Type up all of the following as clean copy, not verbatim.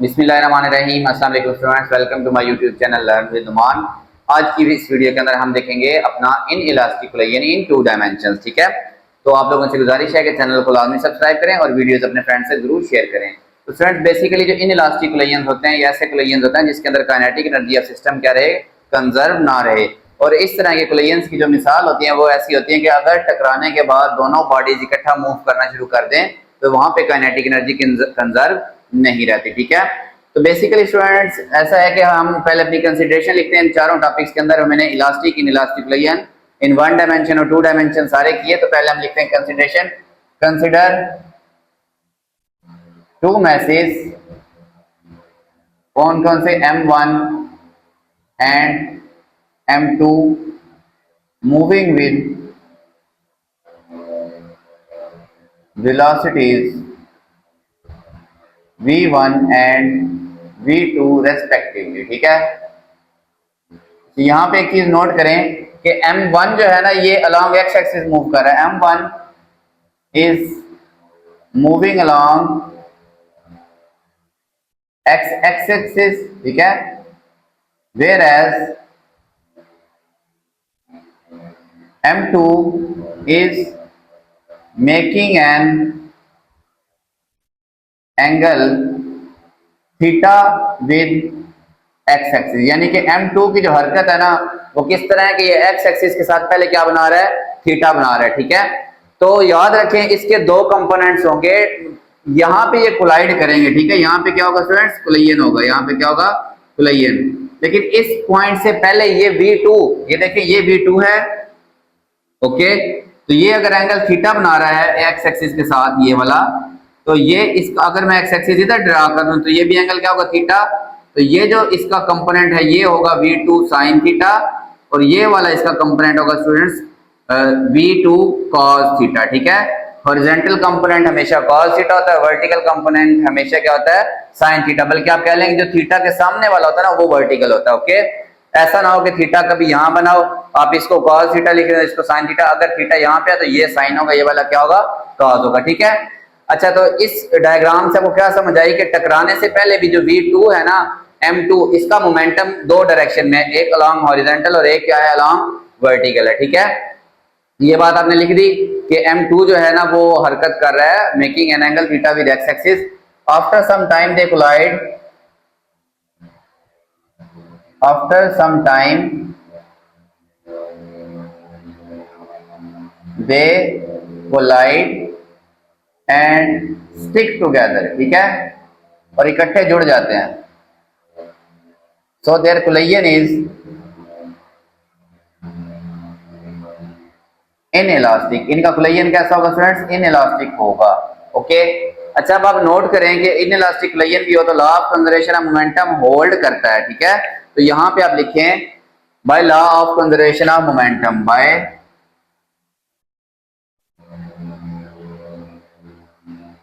बिस्मिल्लाहिर्रहमानिर्रहीम। अस्सलाम वालेकुम students, welcome to my YouTube channel learn with Numan. आज की इस वीडियो के अंदर हम देखेंगे अपना इन इलास्टिक यानी इन टू डायमेंशंस। ठीक है, तो आप लोगों से गुजारिश है कि चैनल को लाजमी सब्सक्राइब करें और वीडियोस अपने फ्रेंड से जरूर शेयर करें। तो स्टूडेंट्स, बेसिकली जो इन इलास्टिक होते हैं, ये ऐसे कोलियंस होते हैं जिसके अंदर काइनेटिक एनर्जी ऑफ सिस्टम क्या रहे, कंजर्व ना रहे। और इस तरह के कोलियंस की जो मिसाल होती है वो ऐसी होती है कि अगर टकराने के बाद दोनों बॉडीज इकट्ठा मूव करना शुरू कर दें तो वहां पे काइनेटिक एनर्जी कंजर्व नहीं रहती। ठीक है, तो बेसिकली स्टूडेंट्स ऐसा है कि हम पहले अपनी कंसिडरेशन लिखते हैं इन चारों टॉपिक्स के अंदर। मैंने elastic, in elastic in one dimension और टू डायमेंशन सारे किए। तो पहले हम लिखते हैं कंसिडरेशन। कंसिडर टू मैसेज, कौन कौन से, M1 and M2 moving with velocities V1 and V2 respectively. ठीक है, तो यहाँ पे एक चीज नोट करें कि M1 जो है ना, ये अलोंग एक्स एक्सिस मूव कर रहा है। M1 is moving along x axis. ठीक है, whereas M2 is making an angle theta with x axis. यानी कि M2 की जो हरकत है ना वो किस तरह है कि ये एक्स एक्सिस के साथ पहले क्या बना रहा है, थीटा बना रहा है। ठीक है, तो याद रखें इसके दो कंपोनेंट्स होंगे, यहाँ पे ये कोलाइड करेंगे। ठीक है, यहाँ पे क्या होगा स्टूडेंट्स, कोलिजन होगा। यहाँ पे क्या होगा, कोलिजन। लेकिन इस पॉइंट से पहले ये V2, ये देखिए ये V2 है। ओके, तो ये अगर एंगल थीटा बना रहा है एक्स एक्सिस के साथ, ये वाला, तो ये इसका अगर मैं एक्स एक्सिस इधर ड्रा कर दूं तो ये भी एंगल क्या होगा, थीटा। तो ये जो इसका कंपोनेंट है ये होगा V2 साइन थीटा, और ये वाला इसका कंपोनेंट होगा स्टूडेंट्स V2 कॉस थीटा। ठीक है, हॉरिजॉन्टल कंपोनेंट हमेशा कॉस थीटा होता है, वर्टिकल कंपोनेंट हमेशा क्या होता है, साइन थीटा। बल्कि आप कह लेंगे जो थीटा के सामने वाला होता है ना वो वर्टिकल होता है। ओके, ऐसा ना हो कि थीटा कभी यहाँ बनाओ, आप इसको कॉस थीटा लिख रहे हो, इसको साइन थीटा। अगर थीटा यहाँ पे है तो ये साइन होगा, ये वाला क्या होगा, कॉस होगा। ठीक है, अच्छा, तो इस डायग्राम से आपको क्या समझ आई कि टकराने से पहले भी जो V2 है ना, M2, इसका मोमेंटम दो डायरेक्शन में, एक अलोंग हॉरिजॉन्टल और एक क्या है, अलोंग वर्टिकल है। ठीक है, ये बात आपने लिख दी कि M2 जो है ना वो हरकत कर रहा है, making an angle theta with x axis. After some time they collide, after some time they collide and stick together. ठीक है, और इकट्ठे जुड़ जाते हैं। So their collision is inelastic. इनका कोलिजन कैसा होगा स्टूडेंट्स, इनइलास्टिक होगा। ओके, अच्छा, अब आप नोट करें कि इनइलास्टिक कोलिजन भी हो तो law of conservation of momentum hold करता है। ठीक है, तो यहां पे आप लिखें by law of conservation of momentum, by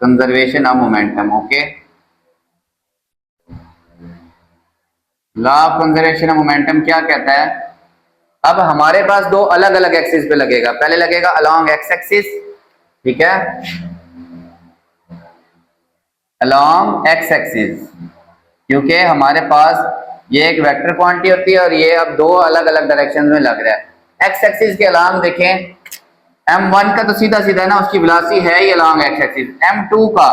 conservation of momentum. Okay, law of conservation of momentum क्या कहता है, अब हमारे पास दो अलग अलग एक्सिस पे लगेगा। पहले लगेगा अलोंग एक्स एक्सिस। ठीक है, अलोंग एक्स एक्सिस, क्योंकि हमारे पास ये एक वेक्टर क्वांटिटी होती है और ये अब दो अलग अलग डायरेक्शन में लग रहा है। एक्स एक्सिस के अलोंग देखें, M1 का तो सीधा सीधा ना, उसकी वेलोसिटी है ही अलोंग एक्स एक्सिस। M2 का,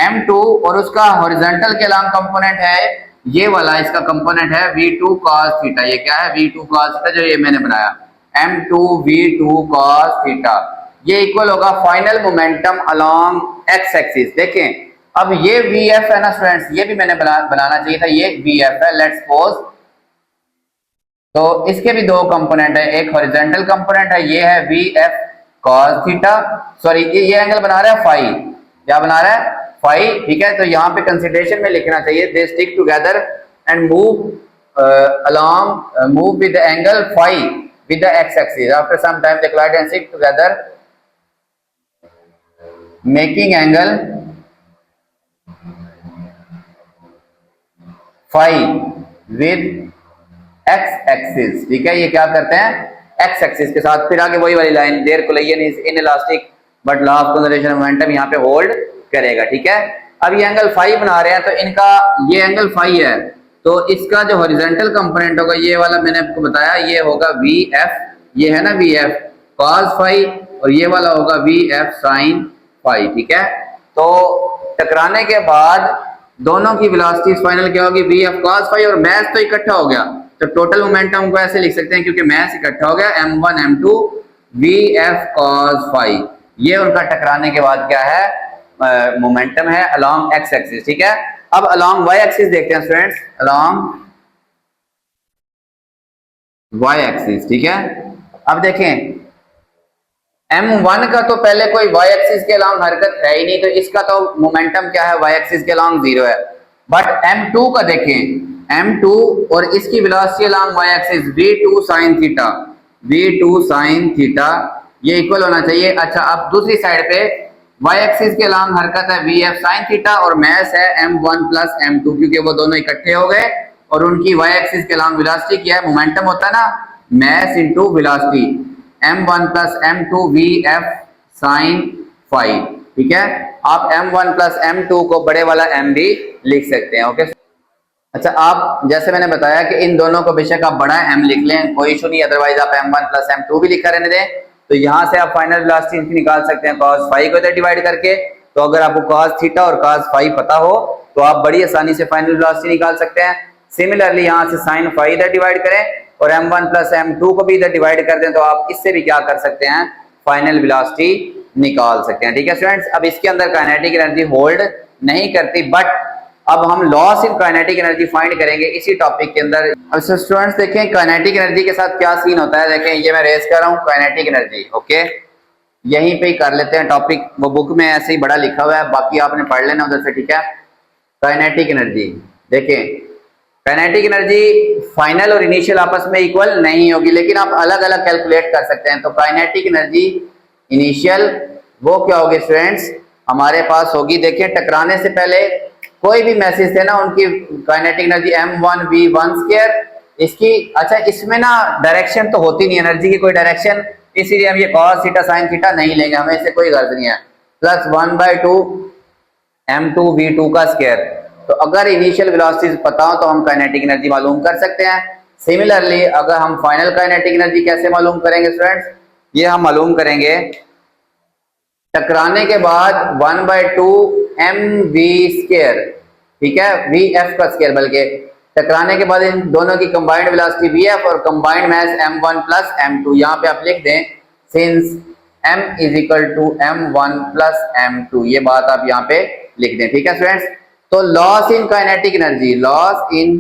M2 और उसका हॉरिजॉन्टल के अलोंग कंपोनेंट है ये वाला, इसका कंपोनेंट है V2 cos थीटा। ये क्या है, V2 cos थीटा, जो ये मैंने बनाया M2 V2 cos थीटा। ये इक्वल होगा final momentum along x axis. देखें, अब ये VF है ना स्टूडेंट्स, ये भी मैंने बनाना चाहिए था, ये VF है, लेट्स सपोज। तो इसके भी दो कंपोनेंट है, एक हॉरिजॉन्टल कंपोनेंट है, ये है VF cos थीटा, सॉरी ये एंगल बना रहा है फाई, क्या बना रहा है, फाई। ठीक है, तो यहाँ पे कंसिडरेशन में लिखना चाहिए they stick together and move along, move with the angle phi with the x axis. After some time they collide and stick together making angle phi with x axis. ठीक है, ये क्या करते हैं, एक्स एक्सिस के साथ। फिर आगे वही वाली line, their collision is inelastic but law of conservation of momentum यहाँ पे होल्ड करेगा। ठीक है, अब ये एंगल फाई बना रहे हैं तो इनका ये एंगल फाई है, तो इसका जो हॉरिजॉन्टल कंपोनेंट होगा ये वाला मैंने आपको बताया, ये होगा वी एफ, ये है ना वी एफ कॉस फाई, और ये वाला होगा वी एफ साइन फाई। ठीक है, तो टकराने के बाद दोनों की वेलोसिटी फाइनल क्या होगी, वी एफ कॉस फाई, और मैस तो इकट्ठा हो गया, तो टोटल मोमेंटम को ऐसे लिख सकते हैं क्योंकि मैस इकट्ठा हो गया, m1 m2 V F cos phi. ये उनका टकराने के बाद क्या है, मोमेंटम है अलोंग एक्स एक्सिस। ठीक है, अब अलोंग वाई एक्सिस देखते हैं स्टूडेंट्स, अलोंग वाई एक्सिस। ठीक है, अब देखें m1 का तो पहले कोई y एक्सिस के अलोंग हरकत है ही नहीं, तो इसका तो मोमेंटम क्या है, y एक्सिस के अलोंग 0 है। बट m2 का देखें, m2 और इसकी velocity along y axis v2 sin theta, v2 sin theta, ये इक्वल होना चाहिए। अच्छा, अब दूसरी साइड पे y एक्सिस के अलोंग हरकत है vf sin थीटा, और मैस है m1 प्लस m2, क्योंकि वो दोनों इकट्ठे हो गए, और उनकी y एक्सिस के अलोंग वेलोसिटी क्या है, मोमेंटम होता है ना, mass into velocity, m1 plus m2 vf sin phi. ठीक है, आप m1 प्लस m2 को बड़े वाला m भी लिख सकते हैं। ओके, अच्छा, आप जैसे मैंने बताया कि इन दोनों को बेशक आप बड़ा m लिख लें, कोई इशू नहीं, अदरवाइज आप m1 प्लस m2 भी लिखा रहने दें। तो यहाँ से आप फाइनल वेलोसिटी निकाल सकते हैं cos फाई को इधर डिवाइड करके। तो अगर आपको cos थीटा और cos फाई पता हो तो आप बड़ी आसानी से फाइनल वेलोसिटी निकाल सकते हैं। सिमिलरली यहाँ से sin फाई इधर डिवाइड करें और m1 प्लस m2 को भी इधर डिवाइड कर दें, तो आप इससे भी क्या कर सकते हैं, फाइनल वेलोसिटी निकाल सकते हैं। ठीक है स्टूडेंट्स, अब इसके अंदर काइनेटिक एनर्जी होल्ड नहीं करती, बट अब हम loss in kinetic energy find करेंगे इसी टॉपिक के अंदर। अब स्टूडेंट्स देखें काइनेटिक एनर्जी के साथ क्या सीन होता है। देखें ये मैं रेस कर रहा हूँ काइनेटिक एनर्जी, ओके, यहीं पे ही कर लेते हैं टॉपिक, वो बुक में ऐसे ही बड़ा लिखा हुआ है, बाकी आपने पढ़ लेना उधर से। ठीक है, काइनेटिक एनर्जी देखें, काइनेटिक एनर्जी फाइनल और इनिशियल आपस में इक्वल नहीं होगी, लेकिन आप अलग अलग कैलकुलेट कर सकते हैं। तो काइनेटिक एनर्जी इनिशियल वो क्या होगी स्टूडेंट्स, हमारे पास होगी, देखिए टकराने से पहले कोई भी मैसेज थे ना, उनकी kinetic energy m1 v1 square इसकी। अच्छा, इसमें ना डायरेक्शन तो होती नहीं एनर्जी की, कोई डायरेक्शन, इसीलिए हम ये cos थीटा sin थीटा नहीं लेंगे, हमें इससे कोई गर्ज नहीं है, प्लस 1/2 m2 v2 का स्क्वायर। तो अगर इनिशियल वेलोसिटीज पता हो तो हम काइनेटिक एनर्जी मालूम कर सकते हैं। सिमिलरली अगर हम फाइनल काइनेटिक एनर्जी कैसे मालूम करेंगे स्टूडेंट्स, ये हम मालूम करेंगे टकराने के बाद 1/2 mv स्क्वायर। ठीक है, vf का स्क्वायर, बल्कि टकराने के बाद इन दोनों की कंबाइंड वेलोसिटी vf और combined mass m1 plus m2। यहाँ पे आप लिख दें since m is equal to m1 plus m2, ये बात आप यहाँ पे लिख दें। ठीक है स्टूडेंट्स, तो loss in kinetic energy, loss in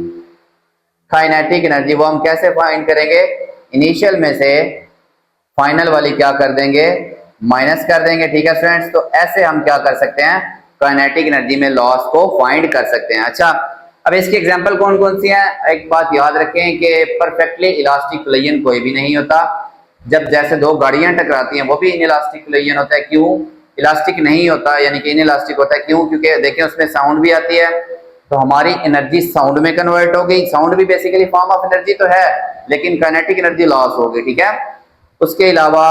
kinetic energy वो हम कैसे फाइंड करेंगे, इनिशियल में से फाइनल वाली क्या कर देंगे, माइनस कर देंगे। ठीक है स्टूडेंट्स, तो ऐसे हम क्या कर सकते हैं, काइनेटिक एनर्जी में लॉस को फाइंड कर सकते हैं। अच्छा, अब इसकी एग्जांपल कौन कौन सी है, एक बात याद रखें कि परफेक्टली इलास्टिक कोलिजन कोई भी नहीं होता। जब जैसे दो गाड़ियां टकराती हैं वो भी इनइलास्टिक कोलिजन होता है। क्यों इलास्टिक नहीं होता, यानी कि इनइलास्टिक होता है, क्यों, क्योंकि देखें उसमें साउंड भी आती है, तो हमारी एनर्जी साउंड में कन्वर्ट हो गई। साउंड भी बेसिकली फॉर्म ऑफ एनर्जी तो है, लेकिन काइनेटिक एनर्जी लॉस हो गई। ठीक है, उसके अलावा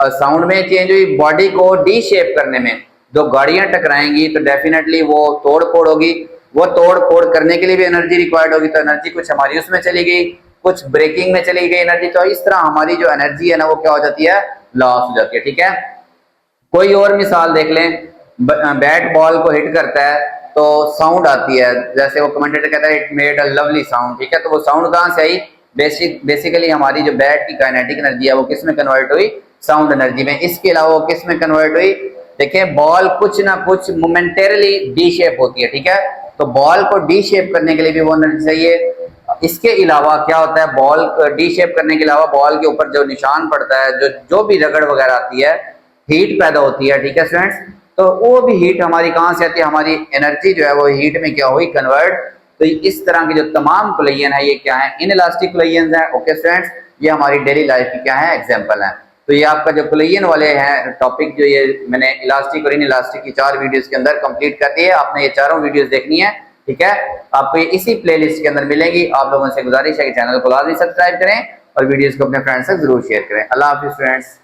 साउंड में चेंज हुई, बॉडी को डी शेप करने में दो गाड़ियां टकराएंगी तो डेफिनेटली वो तोड़ फोड़ होगी, वो तोड़ फोड़ करने के लिए भी एनर्जी रिक्वायर्ड होगी, तो एनर्जी कुछ हमारी उसमें चली गई, कुछ ब्रेकिंग में चली गई एनर्जी, तो इस तरह हमारी जो एनर्जी है ना वो क्या हो जाती है, लॉस हो जाती है। ठीक है, कोई और मिसाल देख लें, बैट बॉल को हिट करता है तो साउंड आती है, जैसे वो कमेंटेटर कहता है it made a lovely sound. ठीक है, तो वो साउंड कहाँ से आई, बेसिकली हमारी जो बैट की काइनेटिक एनर्जी है वो किस में कन्वर्ट हुई, साउंड एनर्जी में। इसके अलावा वो किस में कन्वर्ट हुई, देखिए बॉल कुछ ना कुछ मोमेंटेरली डी शेप होती है। ठीक है, तो बॉल को डी शेप करने के लिए भी वो एनर्जी चाहिए। इसके अलावा क्या होता है, बॉल डी शेप करने के अलावा बॉल के ऊपर जो निशान पड़ता है, जो भी रगड़ वगैरह आती है, हीट पैदा होती है। ठीक है स्टूडेंट्स, तो वो भी हीट हमारी कहाँ से आती है, हमारी एनर्जी जो है वो हीट में क्या हुई, कन्वर्ट। तो इस तरह की जो तमाम कोलिजन है ये क्या है, इनइलास्टिक कोलिजन है। ओके स्टूडेंट्स, ये हमारी डेली लाइफ की क्या है, एग्जांपल है। तो ये आपका जो कोलिजन वाले हैं टॉपिक, जो ये मैंने इलास्टिक और इनइलास्टिक की 4 वीडियोस के अंदर कंप्लीट कर दी है, आपने ये चारों वीडियोस देखनी है। ठीक है, आपको ये इसी प्लेलिस्ट के अंदर मिलेंगी। आप लोगों से गुजारिश है कि चैनल को लाजमी सब्सक्राइब करें और वीडियोस को अपने फ्रेंड्स से जरूर शेयर करें। अल्लाह हाफिज़ स्टूडेंट्स।